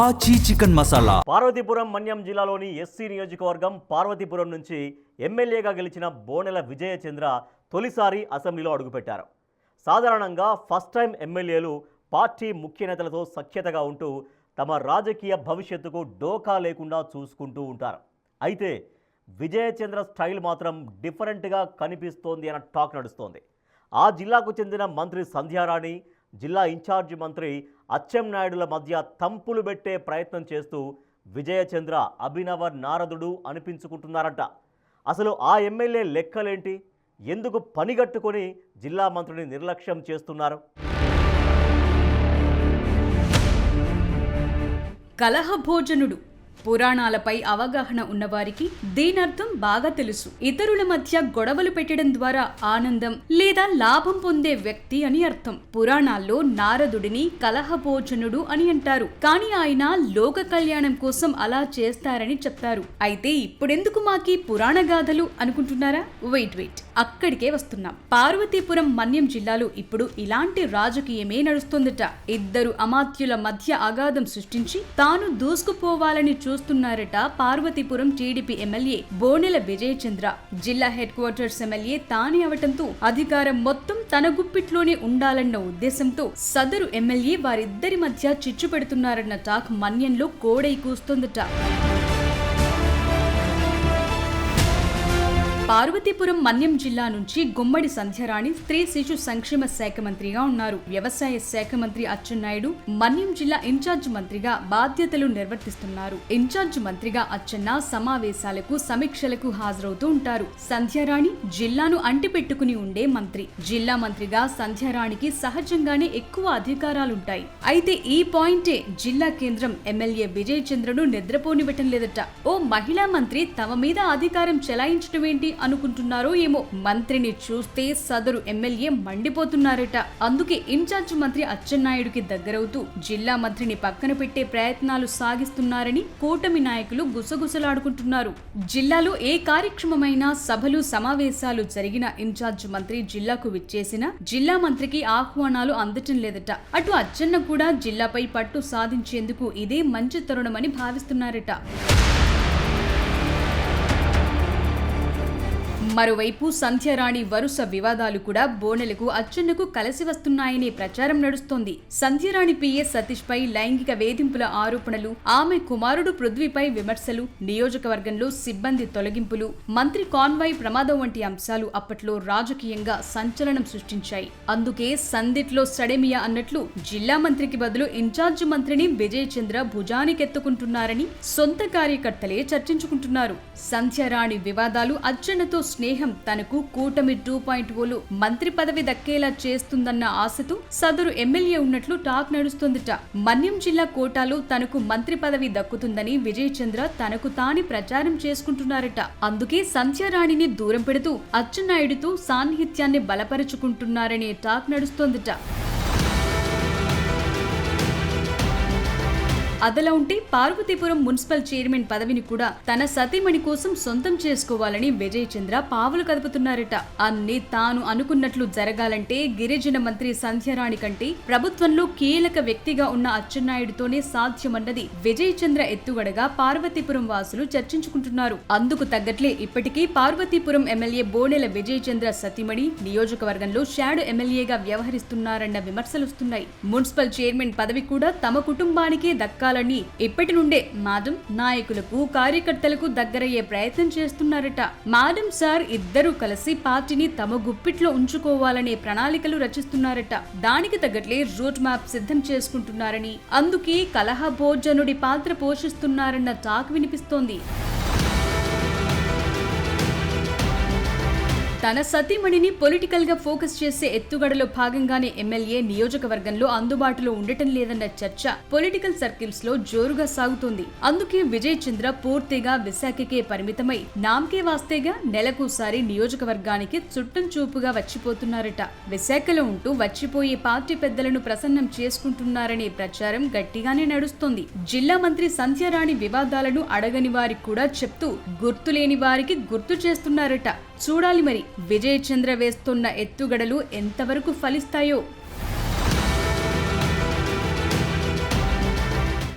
ఆచి చికెన్ మసాలా. పార్వతీపురం మన్యం జిల్లాలోని ఎస్సీ నియోజకవర్గం పార్వతీపురం నుంచి ఎమ్మెల్యేగా గెలిచిన బోనెల విజయచంద్ర తొలిసారి అసెంబ్లీలో అడుగుపెట్టారు. సాధారణంగా ఫస్ట్ టైం ఎమ్మెల్యేలు పార్టీ ముఖ్య నేతలతో సఖ్యతగా ఉంటూ తమ రాజకీయ భవిష్యత్తుకు డోకా లేకుండా చూసుకుంటూ ఉంటారు. అయితే విజయచంద్ర స్టైల్ మాత్రం డిఫరెంట్గా కనిపిస్తోంది అన్న టాక్ నడుస్తోంది. ఆ జిల్లాకు చెందిన మంత్రి సంధ్యారాణి, జిల్లా ఇన్ఛార్జి మంత్రి అచ్చెన్నాయుడుల మధ్య తంపులు పెట్టే ప్రయత్నం చేస్తూ విజయచంద్ర అభినవ నారదుడు అనిపించుకుంటున్నారట. అసలు ఆ ఎమ్మెల్యే లెక్కలేంటి? ఎందుకు పనిగట్టుకొని జిల్లా మంత్రిని నిర్లక్ష్యం చేస్తున్నారు? కలహభోజనుడు. పురాణాలపై అవగాహన ఉన్నవారికి దీనర్థం బాగా తెలుసు. ఇతరుల మధ్య గొడవలు పెట్టడం ద్వారా ఆనందం లేదా లాభం పొందే వ్యక్తి అని అర్థం. పురాణాల్లో నారదుడిని కలహభోజనుడు అని అంటారు. కానీ ఆయన లోక కళ్యాణం కోసం అలా చేస్తారని చెప్తారు. అయితే ఇప్పుడెందుకు మాకి పురాణ గాథలు అనుకుంటున్నారా? వెయిట్ అక్కడికే వస్తున్నాం. పార్వతీపురం మన్యం జిల్లాలో ఇప్పుడు ఇలాంటి రాజకీయమే నడుస్తుందట. ఇద్దరు అమాత్యుల మధ్య అగాధం సృష్టించి తాను దూసుకుపోవాలని చూస్తున్నారట పార్వతీపురం టీడీపీ ఎమ్మెల్యే బోనెల విజయచంద్ర. జిల్లా హెడ్ క్వార్టర్స్ ఎమ్మెల్యే తానే అవటంతో అధికారం మొత్తం తన గుప్పిట్లోనే ఉండాలన్న ఉద్దేశంతో సదరు ఎమ్మెల్యే వారిద్దరి మధ్య చిచ్చు పెడుతున్నారన్న టాక్ మన్యంలో కోడై కూస్తోందట. పార్వతీపురం మన్యం జిల్లా నుంచి గుమ్మడి సంధ్యారాణి స్త్రీ శిశు సంక్షేమ శాఖ మంత్రిగా ఉన్నారు. వ్యవసాయ శాఖ మంత్రి అచ్చెన్నాయుడు మన్యం జిల్లా ఇన్ఛార్జ్ మంత్రిగా బాధ్యతలు నిర్వర్తిస్తున్నారు. ఇన్ఛార్జ్ మంత్రిగా అచ్చెన్న సమావేశాలకు, సమీక్షలకు హాజరవుతూ ఉంటారు. సంధ్యారాణి జిల్లాను అంటిపెట్టుకుని ఉండే మంత్రి. జిల్లా మంత్రిగా సంధ్యారాణికి సహజంగానే ఎక్కువ అధికారాలుంటాయి. అయితే ఈ పాయింటే జిల్లా కేంద్రం ఎమ్మెల్యే విజయచంద్రను నిద్రపోనివ్వటం లేదట. ఓ మహిళా మంత్రి తమ మీద అధికారం చెలాయించడం ఏంటి అనుకుంటున్నారో ఏమో. మంత్రిని చూస్తే సదరు ఎమ్మెల్యే మండిపోతున్నారట. అందుకే ఇన్ఛార్జ్ మంత్రి అచ్చెన్నాయుడికి దగ్గరవుతూ జిల్లా మంత్రిని పక్కన పెట్టే ప్రయత్నాలు సాగిస్తున్నారని కూటమి నాయకులు గుసగుసలాడుకుంటున్నారు. జిల్లాలో ఏ కార్యక్రమమైనా, సభలు, సమావేశాలు జరిగిన ఇన్ఛార్జ్ మంత్రి జిల్లాకు విచ్చేసిన జిల్లా మంత్రికి ఆహ్వానాలు అందటం లేదట. అటు అచ్చెన్న కూడా జిల్లాపై పట్టు సాధించేందుకు ఇదే మంచి తరుణమని భావిస్తున్నారట. మరోవైపు సంధ్యారాణి వరుస వివాదాలు కూడా బోనెలకు, అచ్చెన్నకు కలిసి వస్తున్నాయనే ప్రచారం నడుస్తోంది. సంధ్యారాణి పిఏ సతీష్ పై లైంగిక వేధింపుల ఆరోపణలు, ఆమె కుమారుడు పృథ్వీపై విమర్శలు, నియోజకవర్గంలో సిబ్బంది తొలగింపులు, మంత్రి కాన్వాయ్ ప్రమాదం వంటి అంశాలు అప్పట్లో రాజకీయంగా సంచలనం సృష్టించాయి. అందుకే సందిట్లో సడేమియా అన్నట్లు జిల్లా మంత్రికి బదులు ఇన్ఛార్జ్ మంత్రిని విజయచంద్ర భుజానికెత్తుకుంటున్నారని సొంత కార్యకర్తలే చర్చించుకుంటున్నారు. సంధ్యారాణి వివాదాలు, అచ్చెన్నతో స్నేహం తనకు కూటమి 2.0లో మంత్రి పదవి దక్కేలా చేస్తుందన్న ఆశతో సదరు ఎమ్మెల్యే ఉన్నట్లు టాక్ నడుస్తోందట. మన్యం జిల్లా కోటాలో తనకు మంత్రి పదవి దక్కుతుందని విజయచంద్ర తనకు తాని ప్రచారం చేసుకుంటున్నారట. అందుకే సంధ్యారాణిని దూరం పెడుతూ అచ్చెన్నాయుడితో సాన్నిహిత్యాన్ని బలపరుచుకుంటున్నారనే టాక్ నడుస్తోందట. అదలా ఉంటే పార్వతీపురం మున్సిపల్ చైర్మన్ పదవిని కూడా తన సతీమణి కోసం సొంతం చేసుకోవాలని విజయచంద్ర పావులు కదుపుతున్నారట. అన్ని తాను అనుకున్నట్లు జరగాలంటే గిరిజన మంత్రి సంధ్యారాణి కంటే ప్రభుత్వంలో కీలక వ్యక్తిగా ఉన్న అచ్చెన్నాయుడితోనే సాధ్యమన్నది విజయచంద్ర ఎత్తుగడగా పార్వతీపురం వాసులు చర్చించుకుంటున్నారు. అందుకు తగ్గట్లే ఇప్పటికీ పార్వతీపురం ఎమ్మెల్యే బోనెల విజయచంద్ర సతీమణి నియోజకవర్గంలో షాడో ఎమ్మెల్యేగా వ్యవహరిస్తున్నారన్న విమర్శలుస్తున్నాయి. మున్సిపల్ చైర్మన్ పదవి కూడా తమ కుటుంబానికే దక్కాలని ఇప్పటి నుండే మాడం నాయకులకు, కార్యకర్తలకు దగ్గరయ్యే ప్రయత్నం చేస్తున్నారట. మాడం సార్ ఇద్దరూ కలిసి పార్టీని తమ గుప్పిట్లో ఉంచుకోవాలనే ప్రణాళికలు రచిస్తున్నారట. దానికి తగ్గట్లే రూట్ మ్యాప్ సిద్ధం చేసుకుంటున్నారని, అందుకే కలహభోజనుడి పాత్ర పోషిస్తున్నారన్న టాక్ వినిపిస్తోంది. తన సతీమణిని పొలిటికల్ గా ఫోకస్ చేసే ఎత్తుగడలో భాగంగానే ఎమ్మెల్యే నియోజకవర్గంలో అందుబాటులో ఉండటం లేదన్న చర్చ పొలిటికల్ సర్కిల్స్ లో జోరుగా సాగుతోంది. అందుకే విజయచంద్ర పూర్తిగా విశాఖకే పరిమితమై నామకే వాస్తేగా నెలకోసారి నియోజకవర్గానికి చుట్టం చూపుగా వచ్చిపోతున్నారట. విశాఖలో ఉంటూ వచ్చిపోయే పార్టీ పెద్దలను ప్రసన్నం చేసుకుంటున్నారనే ప్రచారం గట్టిగానే నడుస్తోంది. జిల్లా మంత్రి సంధ్యారాణి వివాదాలను అడగని వారికి కూడా చెప్తూ గుర్తులేని వారికి గుర్తు చేస్తున్నారట. చూడాలి మరి విజయచంద్ర వేస్తున్న ఎత్తుగడలు ఎంతవరకు ఫలిస్తాయో.